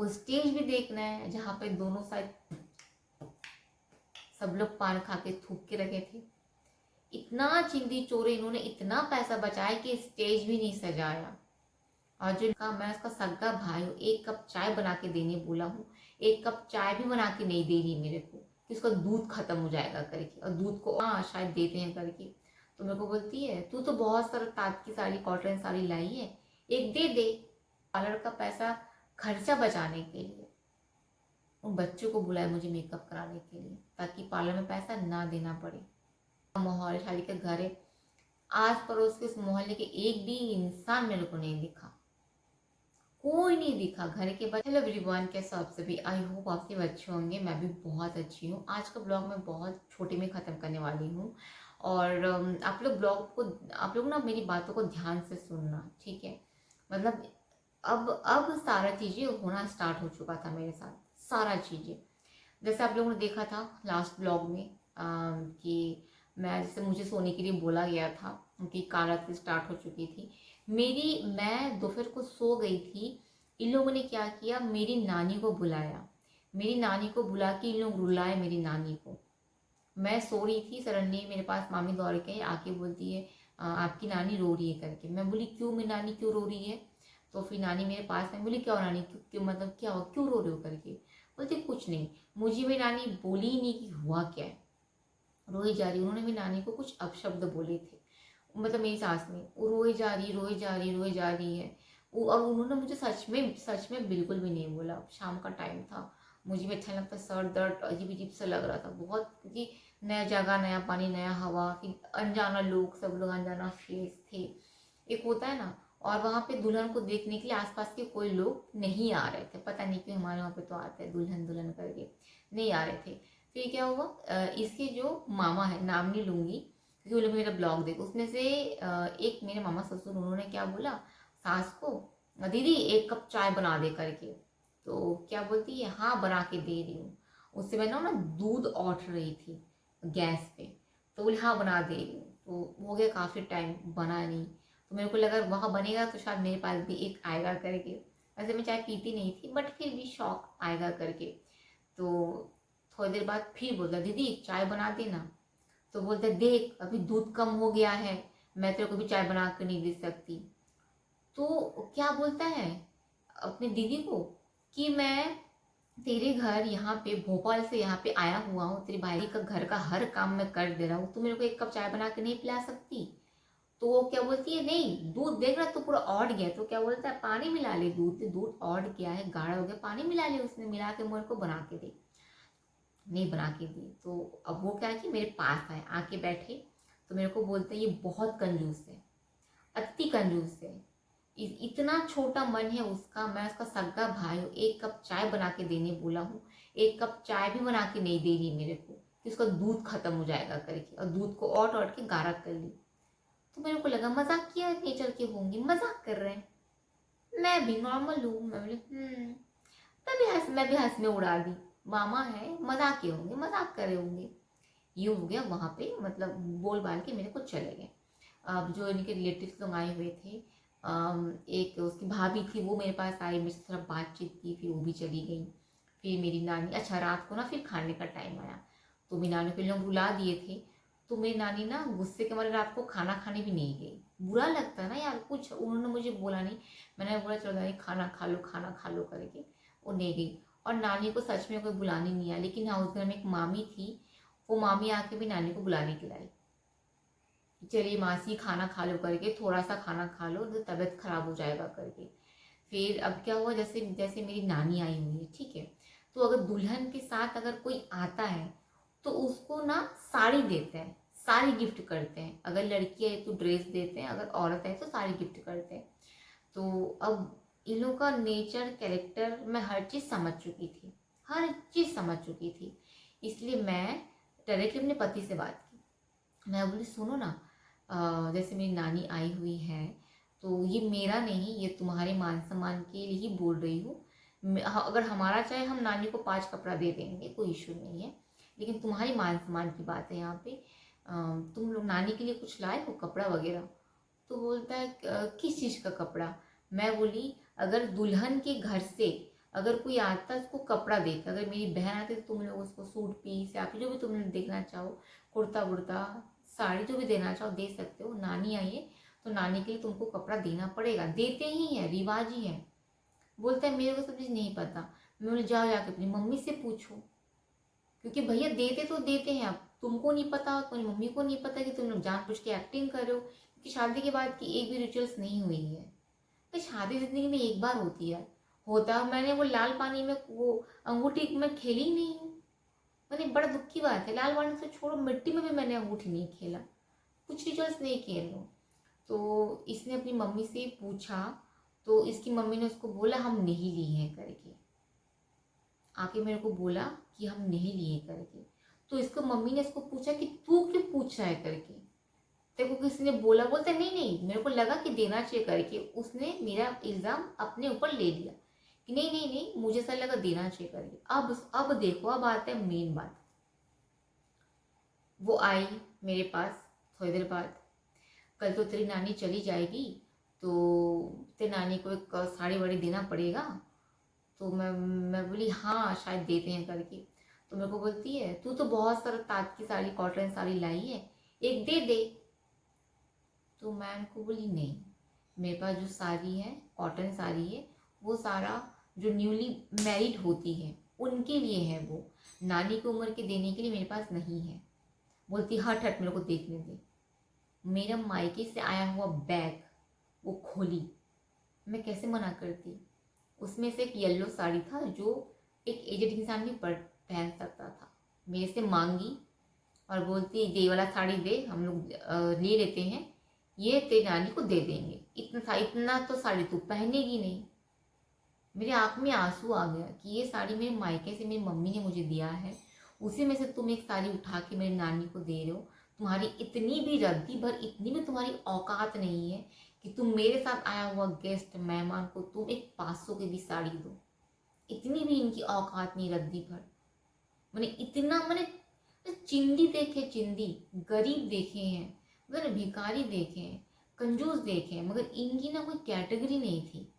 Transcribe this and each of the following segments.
वो स्टेज भी देखना है जहाँ पे दोनों साइड सब लोग पान खा के थूक के रखे थे। इतना चिंदी चोरे इन्होंने इतना पैसा बचाया कि स्टेज भी नहीं सजाया। और जो कहा मैं उसका सगा भाई हूँ, एक कप चाय बना के देने बोला हूँ, एक कप चाय भी बना के नहीं दे रही मेरे को कि उसका दूध खत्म हो जाएगा करके, और दूध को हाँ शायद देते हैं करके। तो मेरे को बोलती है तू तो बहुत सारा ताँत की साड़ी कॉटन साड़ी लाई है, एक दे दे पार्लर का पैसा खर्चा बचाने के लिए। उन बच्चों को बुलाया मुझे मेकअप कराने के लिए ताकि पार्लर में पैसा ना देना पड़े। मोहल्ले शादी का घर है, आस पड़ोस के उस मोहल्ले के एक भी इंसान मेरे को नहीं दिखा, कोई नहीं दिखा घर के बच्चे। हेलो एवरीवन, कैसे आप सभी? आई होप आप सब अच्छे होंगे। मैं भी बहुत अच्छी हूँ। आज का ब्लॉग मैं बहुत छोटे में ख़त्म करने वाली हूँ और आप लोग ना मेरी बातों को ध्यान से सुनना, ठीक है? मतलब अब सारा चीज़ें होना स्टार्ट हो चुका था मेरे साथ, सारा चीज़ें। जैसे आप लोगों ने देखा था लास्ट ब्लॉग में कि जैसे मुझे सोने के लिए बोला गया था कि कारात स्टार्ट हो चुकी थी मैं दोपहर को सो गई थी। इन लोगों ने क्या किया, मेरी नानी को बुलाया, मेरी नानी को बुला के इन लोग रुलाए मेरी नानी को। मैं सो रही थी, सडनली मेरे पास मामी दौड़ के आके बोलती है आपकी नानी रो रही है करके। मैं बोली क्यों, मेरी नानी क्यों रो रही है? तो फिर नानी मेरे पास में बोली क्या हो नानी, क्यों क्यों मतलब क्या हो, क्यों रो रहे हो करके। बोलती कुछ नहीं। मुझे मेरी नानी बोली ही नहीं कि हुआ क्या है, रोई जा रही। उन्होंने मेरी नानी को कुछ अपशब्द बोले थे, मतलब मेरी सास ने, वो रोई जा रही रोई जा रही रोई जा रही है। और उन्होंने मुझे सच में बिल्कुल भी नहीं बोला। शाम का टाइम था, मुझे भी अच्छा लगता, सर दर्द अजीब अजीब सा लग रहा था बहुत, क्योंकि नया जगह नया पानी नया हवा, फिर अनजाना लोग, सब लोग अनजाना फेस थे, एक होता है ना। और वहाँ पे दुल्हन को देखने के लिए आसपास के कोई लोग नहीं आ रहे थे, पता नहीं क्यों हमारे वहाँ पे तो आते हैं दुल्हन दुल्हन करके, नहीं आ रहे थे। फिर क्या हुआ, इसके जो मामा है, नाम नहीं लूंगी क्योंकि वो लोग मेरा ब्लॉग देखो, उसमें से एक मेरे मामा ससुर, उन्होंने क्या बोला सास को, दीदी एक कप चाय बना दे करके। तो क्या बोलती है हाँ बना के दे रही हूँ। उससे मैं ना दूध औंठ रही थी गैस पे, तो बोली हाँ बना दे रही हूँ। तो हो गया काफ़ी टाइम, बना नहीं। तो मेरे को लगा वहाँ बनेगा तो शायद मेरे पास भी एक आएगा करके। वैसे मैं चाय पीती नहीं थी बट फिर भी शौक आएगा करके। तो थोड़ी देर बाद फिर बोलता दीदी चाय बना देना। तो बोलते देख अभी दूध कम हो गया है, मैं तेरे को भी चाय बना कर नहीं दे सकती। तो क्या बोलता है अपनी दीदी को कि मैं तेरे घर यहाँ पे भोपाल से यहाँ पे आया हुआ हूँ, तेरे भाई का घर का हर काम मैं कर दे रहा हूँ, तू मेरे को एक कप चाय बना के नहीं पिला सकती? तो वो क्या बोलती है नहीं दूध देख रहा तो पूरा औट गया। तो क्या बोलता है पानी मिला ले, दूध औट गया है, गाढ़ा हो गया, पानी मिला ले, उसने मिला के मेरे को बना के दे। नहीं बना के दी। तो अब वो क्या है कि मेरे पास आए, आके बैठे, तो मेरे को बोलते हैं ये बहुत कंजूस है, अति कंजूस है, इतना छोटा मन है उसका, मैं उसका सगा भाई हूँ, एक कप चाय बना के देने बोला हूँ, एक कप चाय भी बना के नहीं दे रही मेरे को कि उसका दूध खत्म हो जाएगा करके, और दूध को औट के गाढ़ा कर ली। तो मेरे को लगा मजाक किया नेचर के होंगे, मजाक कर रहे हैं। मैं भी नॉर्मल हूँ, मैं बोली मैं भी हंस में उड़ा दी, मामा है मजाक के होंगे, मजाक कर रहे होंगे। ये हो गया वहाँ पे, मतलब बोल बाल के मेरे को चले गए। अब जो इनके रिलेटिव्स लोग आए हुए थे, एक उसकी भाभी थी वो मेरे पास आई, मेरे से थोड़ा बातचीत की, फिर वो भी चली गई। फिर मेरी नानी, अच्छा रात को ना फिर खाने का टाइम आया, तो मेरी नानी को लोग बुला दिए थे। तो मेरी नानी ना गुस्से के मारे रात को खाना खाने भी नहीं गई। बुरा लगता है ना यार, कुछ उन्होंने मुझे बोला नहीं, मैंने बोला चलो नानी खाना खा लो करके, वो नहीं गई। और नानी को सच में कोई बुलाने नहीं आया, लेकिन हाँ उस घर में एक मामी थी, वो मामी आके भी नानी को बुलाने के लाई, चलिए मासी खाना खा लो करके, थोड़ा सा खाना खा लो तो तबीयत खराब हो जाएगा करके। फिर अब क्या हुआ, जैसे जैसे मेरी नानी आई हुई है, ठीक है, तो अगर दुल्हन के साथ अगर कोई आता है तो उसको ना साड़ी देते हैं, साड़ी गिफ्ट करते हैं। अगर लड़की है तो ड्रेस देते हैं, अगर औरत है तो साड़ी गिफ्ट करते हैं। तो अब इन लोगों का नेचर कैरेक्टर मैं हर चीज़ समझ चुकी थी, हर चीज़ समझ चुकी थी। इसलिए मैं डायरेक्टली अपने पति से बात की। मैं बोली सुनो ना, जैसे मेरी नानी आई हुई है, तो ये मेरा नहीं, ये तुम्हारे मान सम्मान के लिए ही बोल रही हूँ। अगर हमारा चाहे हम नानी को 5 कपड़ा दे देंगे, कोई इशू नहीं है, लेकिन तुम्हारी मान सम्मान की बात है यहाँ पे। तुम लोग नानी के लिए कुछ लाए हो कपड़ा वगैरह? तो बोलता है किस चीज़ का कपड़ा? मैं बोली अगर दुल्हन के घर से अगर कोई आता है उसको कपड़ा देता, अगर मेरी बहन आती तो तुम लोग उसको सूट पीस या फिर जो भी तुम लोग देखना चाहो, कुर्ता वुर्ता साड़ी जो भी देना चाहो दे सकते हो। नानी आई है तो नानी के लिए तुमको कपड़ा देना पड़ेगा, देते ही है, रिवाज ही है। बोलता है मेरे को सब चीज़ नहीं पता। मैं बोले जाओ जाके अपनी मम्मी से पूछो, क्योंकि भैया देते तो देते हैं, अब तुमको नहीं पता, तुम्हारी मम्मी को नहीं पता कि तुम लोग जानबूझ के एक्टिंग कर रहे हो, क्योंकि शादी के बाद की एक भी रिचुअल्स नहीं हुई है। तो शादी जिंदगी में एक बार होती है। होता मैंने वो लाल पानी में वो अंगूठी में खेली ही नहीं हूँ। मैंने बड़ा दुख की बात है, लाल पानी से छोड़ो मिट्टी में भी मैंने अंगूठी नहीं खेला, कुछ रिचुअल्स नहीं किए लो। तो इसने अपनी मम्मी से पूछा, तो इसकी मम्मी ने उसको बोला हम नहीं लिए हैं करके, आके मेरे को बोला कि हम नहीं लिए करके। तो इसको मम्मी ने इसको पूछा कि तू क्यों पूछ रहा है करके, तेरे को किसी ने बोला? बोलते नहीं नहीं मेरे को लगा कि देना चाहिए करके। उसने मेरा इल्ज़ाम अपने ऊपर ले लिया कि नहीं नहीं नहीं मुझे ऐसा लगा देना चाहिए करके। अब देखो, अब आते हैं मेन बात। वो आई मेरे पास थोड़ी देर बाद, कल तो तेरी नानी चली जाएगी तो तेरी नानी को एक साड़ी वाड़ी देना पड़ेगा। तो मैं बोली हाँ शायद देते हैं करके। तो मेरे को बोलती है तू तो बहुत सारा ताँत की साड़ी कॉटन साड़ी लाई है, एक दे दे। तो मैं उनको बोली नहीं, मेरे पास जो साड़ी है कॉटन साड़ी है वो सारा जो न्यूली मैरिड होती है उनके लिए है, वो नानी की उम्र के देने के लिए मेरे पास नहीं है। बोलती हट हट मेरे को देखने दे। मेरा मायके से आया हुआ बैग वो खोली, मैं कैसे मना करती। उसमें से एक येलो साड़ी था जो एक एजेड इंसान भी पहन सकता था। मेरे से मांगी और बोलती ये वाला साड़ी दे, हम लोग ले लेते हैं, ये तेरी नानी को दे देंगे। इतना तो साड़ी तू पहनेगी नहीं। मेरे आँख में आंसू आ गया कि ये साड़ी मेरे मायके से मेरी मम्मी ने मुझे दिया है, उसी में से तुम एक साड़ी उठा के मेरी नानी को दे रहे हो। तुम्हारी इतनी भी रद्दी भर, इतनी भी तुम्हारी औकात नहीं है कि तुम मेरे साथ आया हुआ गेस्ट मेहमान को तुम एक 500 की भी साड़ी दो। इतनी भी इनकी औकात नहीं रद्दी भर। मैंने इतना मैंने चिंदी देखे, चिंदी गरीब देखे हैं, मगर भिखारी देखे हैं, कंजूस देखे हैं, मगर इनकी ना कोई कैटेगरी नहीं थी।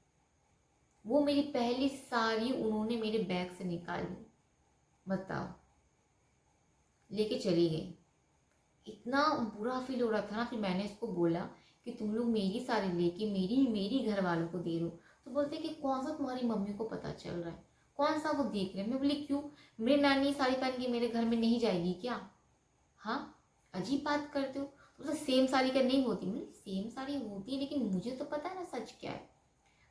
वो मेरी पहली साड़ी उन्होंने मेरे बैग से निकाली, बताओ, लेके चली गई। इतना बुरा फील हो रहा था ना। फिर मैंने इसको बोला कि तुम लोग मेरी साड़ी लेके मेरी मेरी घर वालों को दे रहे हो। तो बोलते कि कौन सा तुम्हारी मम्मी को पता चल रहा है, कौन सा वो देख रहे हैं। मैं बोली क्यों, मेरी नानी साड़ी पहन के मेरे घर में नहीं जाएगी क्या? हाँ अजीब बात करते हो। तो सेम साड़ी का नहीं होती। मतलब सेम साड़ी होती है लेकिन मुझे तो पता है ना सच क्या है।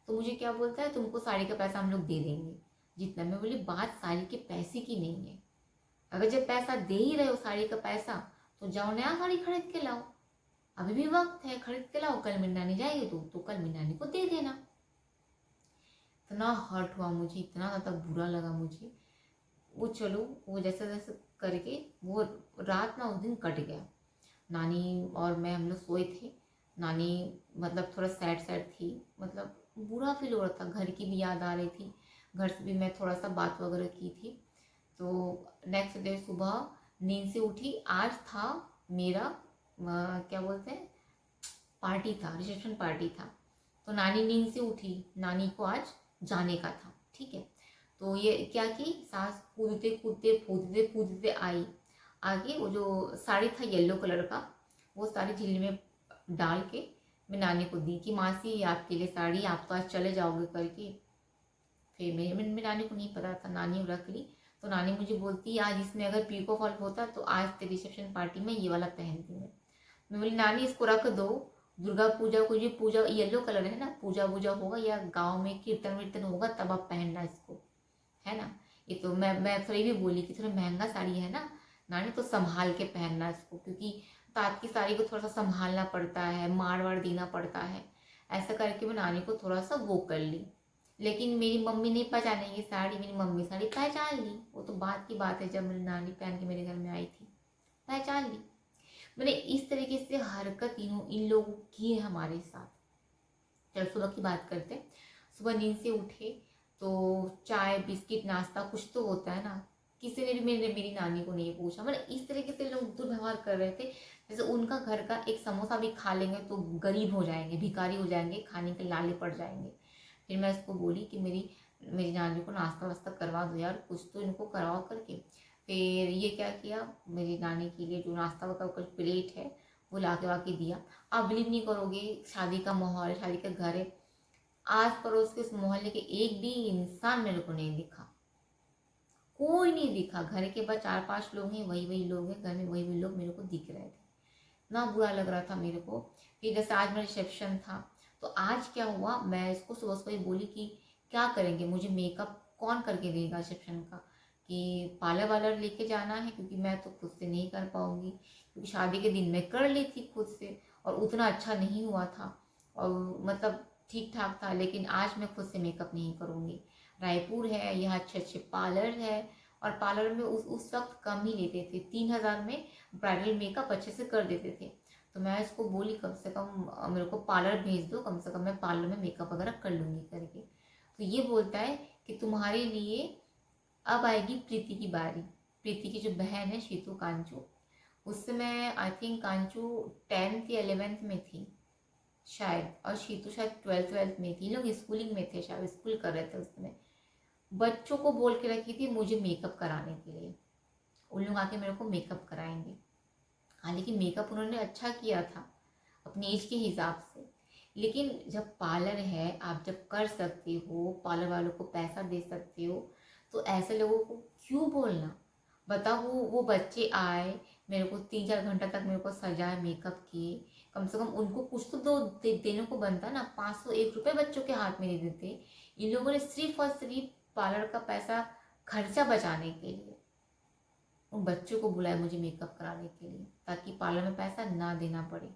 तो मुझे क्या बोलता है तुमको साड़ी का पैसा हम लोग दे देंगे जितना। मैं बोली बात साड़ी के पैसे की नहीं है। अगर जब पैसा दे ही रहे हो साड़ी का पैसा तो जाओ नया साड़ी खरीद के लाओ, अभी भी वक्त है, खरीद के लाओ। कल मेरी नानी जाएगी तो कल मेरी नानी को दे देना। इतना हर्ट हुआ मुझे, इतना ज़्यादा बुरा लगा मुझे। वो चलो वो जैसे जैसे करके वो रात ना उस दिन कट गया। नानी और मैं हम लोग सोए थे। नानी मतलब थोड़ा सैड सैड थी, मतलब बुरा फील हो रहा था, घर की भी याद आ रही थी, घर से भी मैं थोड़ा सा बात वगैरह की थी। तो नेक्स्ट डे सुबह नींद से उठी। आज था मेरा क्या बोलते हैं पार्टी था, रिसेप्शन पार्टी था। तो नानी नींद से उठी, नानी को आज जाने का था, ठीक है। तो ये क्या की सास कूदते कूदते फूदते फूदते आई। आगे वो जो साड़ी था येलो कलर का, वो साड़ी झिल्ली में डाल के मैं नानी को दी कि मासी आपके लिए साड़ी, आप तो आज चले जाओगे करके। फिर मेरी नानी को नहीं पता था, नानी रख ली। तो नानी मुझे बोलती आज इसमें अगर पीको फॉल होता तो आज तेरी रिसेप्शन पार्टी में ये वाला पहनती मैं बोली नानी इसको रख दो, दुर्गा पूजा को ये पूजा येलो कलर है ना, पूजा वूजा होगा या गांव में कीर्तन वीर्तन होगा तब आप पहनना इसको, है ना। ये तो मैं थोड़ी भी बोली कि थोड़ा महंगा साड़ी है ना नानी, तो संभाल के पहनना इसको, क्योंकि तात की साड़ी को थोड़ा सा संभालना पड़ता है, मार वाड़ देना पड़ता है। ऐसा करके मैं नानी को थोड़ा सा वो कर ली। लेकिन मेरी मम्मी नहीं पहचानेगी साड़ी, मेरी मम्मी साड़ी पहचान ली। वो तो बात की बात है, जब मेरी नानी पहन के मेरे घर में आई थी पहचान ली। मैंने इस तरीके से हरकत इन लोगों की है हमारे साथ। चल सुबह की बात करते। सुबह नींद से उठे तो चाय बिस्किट नाश्ता कुछ तो होता है ना। किसी ने भी मेरी नानी को नहीं पूछा। मैंने इस तरीके से लोग दुर्व्यवहार कर रहे थे जैसे उनका घर का एक समोसा भी खा लेंगे तो गरीब हो जाएंगे, भिखारी हो जाएंगे, खाने के लाले पड़ जाएंगे। फिर मैं उसको बोली कि मेरी मेरी नानी को नाश्ता वास्ता करवा दो यार, कुछ तो इनको करवाओ करके। फिर ये क्या किया, मेरी नानी के लिए जो नाश्ता का कुछ प्लेट है वो ला के वाके दिया। आप बिलीव नहीं करोगे, शादी का माहौल है, शादी का घर है, आस पड़ोस के उस मोहल्ले के एक भी इंसान मेरे को नहीं दिखा, कोई नहीं दिखा। घर के बस 4-5 लोग हैं, वही वही लोग हैं घर में, वही वही लोग मेरे को दिख रहे थे। ना बुरा लग रहा था मेरे को। फिर जैसे आज मेरा रिसेप्शन था, तो आज क्या हुआ, मैं इसको सुबह सुबह ही बोली कि क्या करेंगे, मुझे मेकअप कौन करके देगा रिसेप्शन का, कि पार्लर वालर लेके जाना है, क्योंकि मैं तो खुद से नहीं कर पाऊंगी, क्योंकि शादी के दिन मैं कर ली थी खुद से और उतना अच्छा नहीं हुआ था, और मतलब ठीक ठाक था, लेकिन आज मैं खुद से मेकअप नहीं करूँगी। रायपुर है, यहाँ अच्छे अच्छे पार्लर है, और पार्लर में उस वक्त कम ही लेते थे, 3,000 में ब्राइडल मेकअप अच्छे से कर देते थे। तो मैं इसको बोली कम से कम मेरे को पार्लर भेज दो, कम से कम मैं पार्लर में मेकअप वगैरह कर लूँगी करके। तो ये बोलता है कि तुम्हारे लिए अब आएगी प्रीति की बारी। प्रीति की जो बहन है शीतू कांचू, उस समय आई थिंक कांचू 10th या 11th में थी शायद, और शीतू शायद 12th में थी। लोग स्कूलिंग में थे, शायद स्कूल कर रहे थे उस समय। बच्चों को बोल के रखी थी मुझे मेकअप कराने के लिए, उन लोग आके मेरे को मेकअप कराएंगे। हालांकि मेकअप उन्होंने अच्छा किया था अपनी एज के हिसाब से, लेकिन जब पार्लर है, आप जब कर सकते हो, पार्लर वालों को पैसा दे सकते हो, तो ऐसे लोगों को क्यों बोलना। बताओ, वो बच्चे आए, मेरे को 3-4 घंटा तक मेरे को सजाए, मेकअप किए, कम से कम उनको कुछ तो देने को बनता ना। 501 रुपये बच्चों के हाथ में नहीं देते। इन लोगों ने सिर्फ और सिर्फ पार्लर का पैसा खर्चा बचाने के लिए उन बच्चों को बुलाया मुझे मेकअप कराने के लिए, ताकि पार्लर में पैसा ना देना पड़े।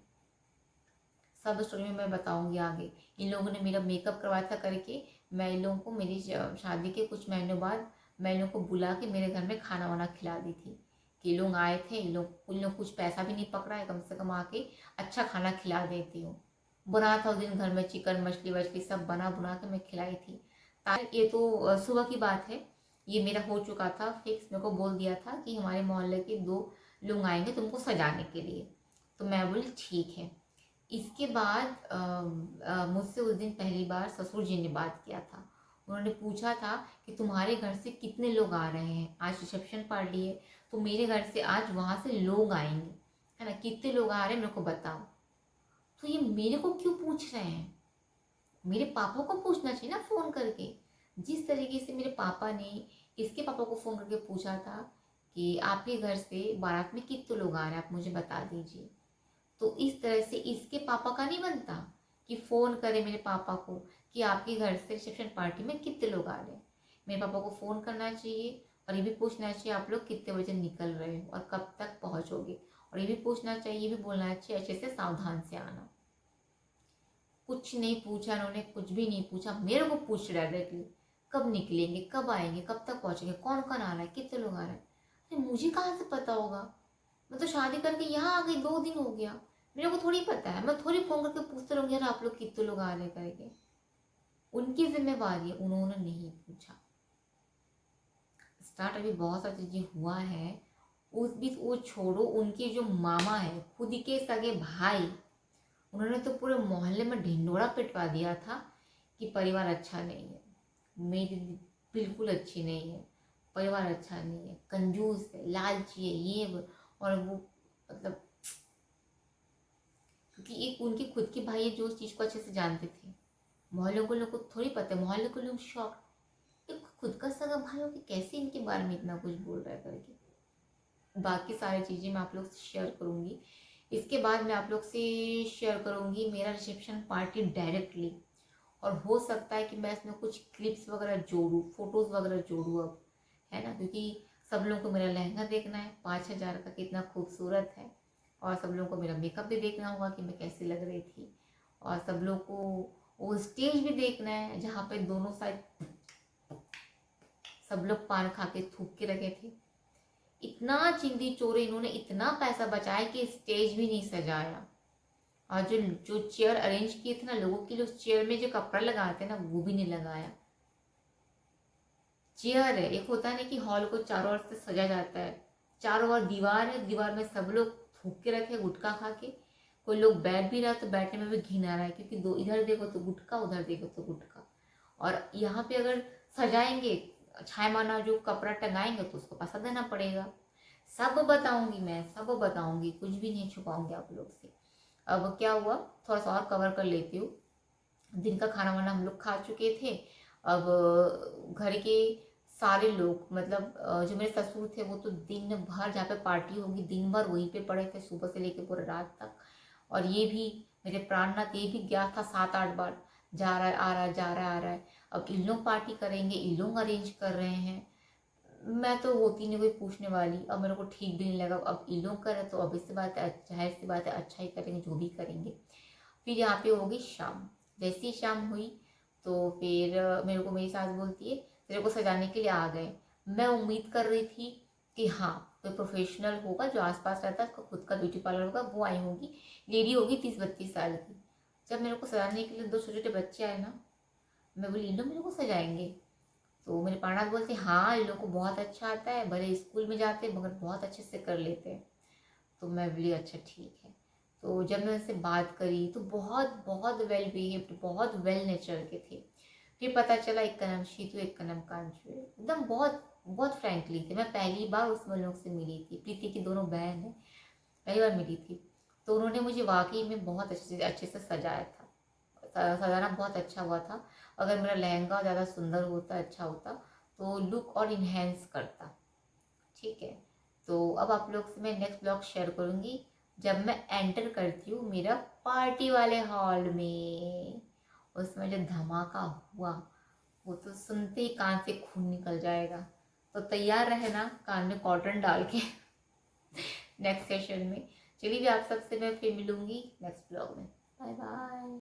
सब स्टोरी में मैं बताऊंगी आगे। इन लोगों ने मेरा मेकअप करवाया था करके, मैं इन लोगों को मेरी शादी के कुछ महीनों बाद मैं इन लोगों को बुला के मेरे घर में खाना वाना खिला दी थी, कि लोग आए थे, इन लोग कुछ पैसा भी नहीं पकड़ा है, कम से कम आके अच्छा खाना खिला देती हूँ। बना था उस दिन घर में चिकन मछली वछली सब बना बुना के मैं खिलाई थी। ये तो सुबह की बात है, ये मेरा हो चुका था फिक्स। मेरे को बोल दिया था कि हमारे मोहल्ले के 2 लोग आएंगे तुमको सजाने के लिए, तो मैं बोली ठीक है। इसके बाद मुझसे उस दिन पहली बार ससुर जी ने बात किया था। उन्होंने पूछा था कि तुम्हारे घर से कितने लोग आ रहे हैं, आज रिसेप्शन पार्टी है, तो मेरे घर से आज वहाँ से लोग आएंगे, है ना, कितने लोग आ रहे हैं मेरे को बताओ। तो ये मेरे को क्यों पूछ रहे हैं, मेरे पापा को पूछना चाहिए ना फ़ोन करके। जिस तरीके से मेरे पापा ने इसके पापा को फ़ोन करके पूछा था कि आपके घर से बारात में कितने लोग आ रहे हैं, आप मुझे बता दीजिए, तो इस तरह से इसके पापा का नहीं बनता कि फ़ोन करे मेरे पापा को कि आपके घर से रिसेप्शन पार्टी में कितने लोग आ रहे हैं। मेरे पापा को फ़ोन करना चाहिए, और ये भी पूछना चाहिए आप लोग कितने बजे निकल रहे हो और कब तक पहुँचोगे, और ये भी पूछना चाहिए, ये भी बोलना चाहिए अच्छे से सावधान से आना। कुछ नहीं पूछा उन्होंने, कुछ भी नहीं पूछा, मेरे को पूछ डायरेक्टली कब निकलेंगे, कब आएंगे, कब तक पहुँचेंगे, कौन कौन आ रहा है, कितने लोग आ रहे हैं। अरे मुझे कहाँ से पता होगा, मैं तो शादी करके यहाँ आ गई, 2 दिन हो गया, मेरे को थोड़ी पता है। मैं थोड़ी फोन करके पूछते रहूंगी यार आप लोग कितने लोग आ रहे करके। उनकी जिम्मेवारी है, उन्होंने नहीं पूछा। स्टार्ट अभी बहुत सारी चीजें हुआ है, उस बीच वो छोड़ो, उनके जो मामा है, खुद के सगे भाई, उन्होंने तो पूरे मोहल्ले में ढिंडोरा पिटवा दिया था कि परिवार अच्छा नहीं है, मेरी बिल्कुल अच्छी नहीं है, परिवार अच्छा नहीं है, कंजूस है, लालची है, ये और वो, मतलब क्योंकि एक उनके खुद के भाई है जो उस चीज़ को अच्छे से जानते थे। मोहल्ले को लोग को थोड़ी पता है, मोहल्ले को लोग शॉक, एक खुद का सगा भाई हो कि कैसे इनके बारे में इतना कुछ बोल रहा है करके। बाकी सारी चीज़ें मैं आप लोग से शेयर करूँगी। इसके बाद मैं आप लोग से शेयर करूँगी मेरा रिसेप्शन पार्टी डायरेक्टली, और हो सकता है कि मैं इसमें कुछ क्लिप्स वगैरह जोड़ूँ, फोटोज़ वगैरह जोड़ूँ अब, है ना, क्योंकि सब लोगों को मेरा लहंगा देखना है 5,000 का, कितना खूबसूरत है, और सब लोगों को मेरा मेकअप भी देखना होगा कि मैं कैसी लग रही थी, और सब लोग को वो स्टेज भी देखना है जहाँ पे दोनों साइड सब लोग पान खा के थूक के रखे थे। इतना चिंदी चोरे इन्होंने इतना पैसा बचाया कि स्टेज भी नहीं सजाया, और जो जो चेयर अरेंज किए थे ना लोगों के लिए, उस चेयर में जो कपड़ा लगाते हैं ना वो भी नहीं लगाया। चेयर है, एक होता है ना कि हॉल को चारों ओर से सजा जाता है, चारों ओर दीवार है, दीवार में सब लोग थूक के रखे गुटखा खा के, कोई लोग बैठ भी रहा तो बैठने में भी घिन आ रहा है, क्योंकि दो इधर देखो तो गुटखा, उधर देखो तो गुटखा, और यहाँ पे अगर सजाएंगे, छायमाना जो कपड़ा टंगाएंगे तो उसको पैसा देना पड़ेगा। सब बताऊंगी मैं, सब बताऊंगी, कुछ भी नहीं छुपाऊंगी आप लोग से। अब क्या हुआ, थोड़ा सा और कवर कर लेती हूँ। दिन का खाना वाना हम लोग खा चुके थे। अब घर के सारे लोग, मतलब जो मेरे ससुर थे, वो तो दिन भर, जहाँ पे पार्टी होगी दिन भर वहीं पे पड़े थे, सुबह से लेके पूरे रात तक। और ये भी मेरे प्राणनाथ, ये भी गया था 7-8 बार, जा रहा है आ रहा है, जा रहा है आ रहा है। अब इन लोग पार्टी करेंगे, इन लोग अरेंज कर रहे हैं, मैं तो होती नहीं कोई पूछने वाली। अब मेरे को ठीक भी नहीं लगा, अब इन लोग करे तो obvious सी बात है, जाहिर सी बात है, अच्छा ही करेंगे जो भी करेंगे। फिर यहाँ पे होगी शाम। जैसी शाम हुई तो फिर मेरे को मेरी सास बोलती है तेरे को सजाने के लिए आ गए। मैं उम्मीद कर रही थी कि हाँ कोई प्रोफेशनल होगा जो आसपास रहता है, उसका खुद का ब्यूटी पार्लर होगा, वो आई होगी, लेडी होगी 30-32 साल की। जब मेरे को सजाने के लिए 2 छोटे छोटे बच्चे आए ना, मैं बोली इन लोग मेरे को सजाएंगे। तो मेरे पार्टनर बोलते हाँ इन लोग को बहुत अच्छा आता है, भले स्कूल में जाते मगर बहुत अच्छे से कर लेते हैं। तो मैं बोली अच्छा ठीक है। तो जब मैं उनसे बात करी तो बहुत बहुत वेल बिहेव्ड, बहुत वेल नेचर के थे। फिर पता चला एक का नाम शीतू, एक का नाम कांचू है, एकदम बहुत बहुत फ्रैंकली थे। मैं पहली बार उस लोग से मिली थी, प्रीति की दोनों बहन है, पहली बार मिली थी। तो उन्होंने मुझे वाकई में बहुत अच्छे से सजाया था, सजाना बहुत अच्छा हुआ था। अगर मेरा लहंगा ज़्यादा सुंदर होता, अच्छा होता, तो लुक और इन्हेंस करता। ठीक है, तो अब आप लोग से मैं नेक्स्ट ब्लॉग शेयर करूँगी जब मैं एंटर करती हूँ मेरा पार्टी वाले हॉल में। उसमें जो धमाका हुआ वो तो सुनते ही कान से खून निकल जाएगा। तो तैयार रहना कान में कॉटन डाल के नेक्स्ट सेशन में। चलिए आप सबसे मैं फिर मिलूंगी नेक्स्ट ब्लॉग में। Bye bye.